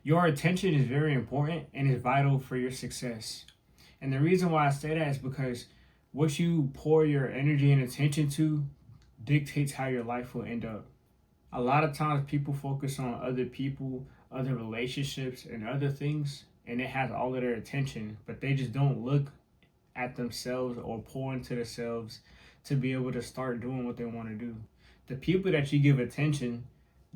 Your attention is very important and is vital for your success. And the reason why I say that is because what you pour your energy and attention to dictates how your life will end up. A lot of times people focus on other people, other relationships, and other things, and it has all of their attention, but they just don't look at themselves or pour into themselves to be able to start doing what they want to do. The people that you give attention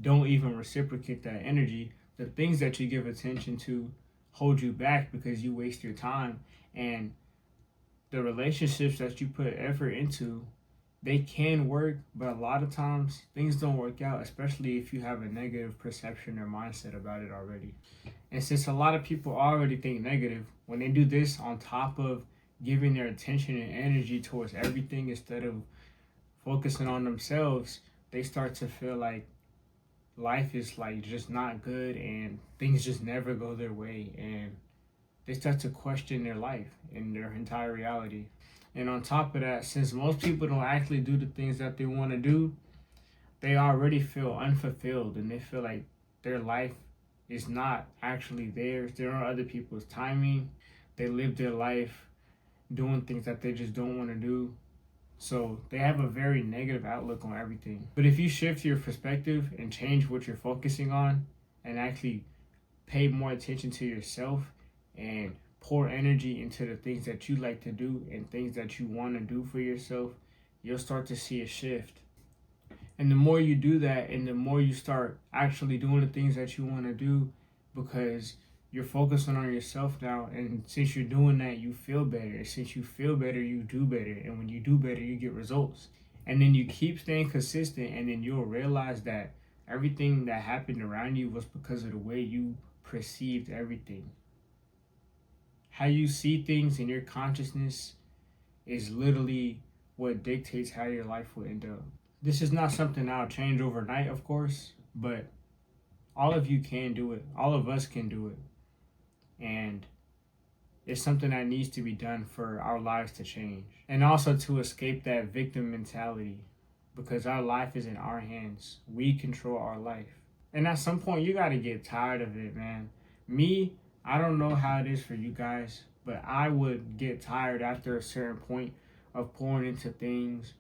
don't even reciprocate that energy. The things that you give attention to hold you back because you waste your time. And the relationships that you put effort into, they can work, but a lot of times things don't work out, especially if you have a negative perception or mindset about it already. And since a lot of people already think negative, when they do this on top of giving their attention and energy towards everything instead of focusing on themselves, they start to feel like life is like just not good and things just never go their way, and they start to question their life and their entire reality. And on top of that, since most people don't actually do the things that they want to do, they already feel unfulfilled and they feel like their life is not actually theirs. They're on other people's timing. They live their life doing things that they just don't want to do. So they have a very negative outlook on everything. But if you shift your perspective and change what you're focusing on and actually pay more attention to yourself and pour energy into the things that you like to do and things that you want to do for yourself, you'll start to see a shift. And the more you do that and the more you start actually doing the things that you want to do, because you're focusing on yourself now, and since you're doing that, you feel better. And since you feel better, you do better. And when you do better, you get results. And then you keep staying consistent, and then you'll realize that everything that happened around you was because of the way you perceived everything. How you see things in your consciousness is literally what dictates how your life will end up. This is not something I'll change overnight, of course, but all of you can do it. All of us can do it. And it's something that needs to be done for our lives to change. And also to escape that victim mentality, because our life is in our hands. We control our life. And at some point, you got to get tired of it, man. Me, I don't know how it is for you guys, but I would get tired after a certain point of pouring into things,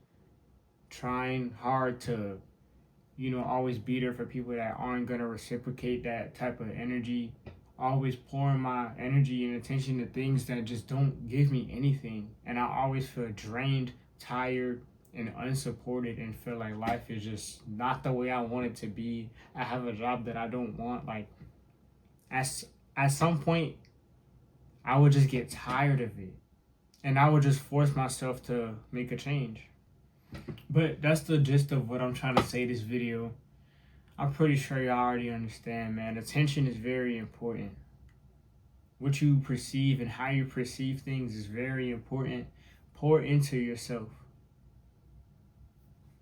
trying hard to, always be there for people that aren't going to reciprocate that type of energy. Always pouring my energy and attention to things that just don't give me anything. And I always feel drained, tired, and unsupported, and feel like life is just not the way I want it to be. I have a job that I don't want. Like, at some point, I would just get tired of it. And I would just force myself to make a change. But that's the gist of what I'm trying to say this video. I'm pretty sure y'all already understand, man. Attention is very important. What you perceive and how you perceive things is very important. Pour into yourself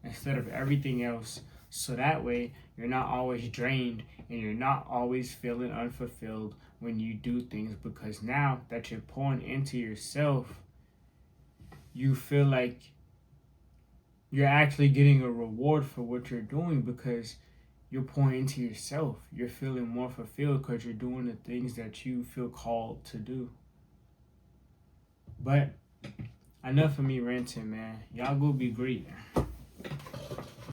instead of everything else, so that way you're not always drained and you're not always feeling unfulfilled when you do things, because now that you're pouring into yourself, you feel like you're actually getting a reward for what you're doing, because you're pouring into yourself. You're feeling more fulfilled because you're doing the things that you feel called to do. But enough of me ranting, man. Y'all go be great.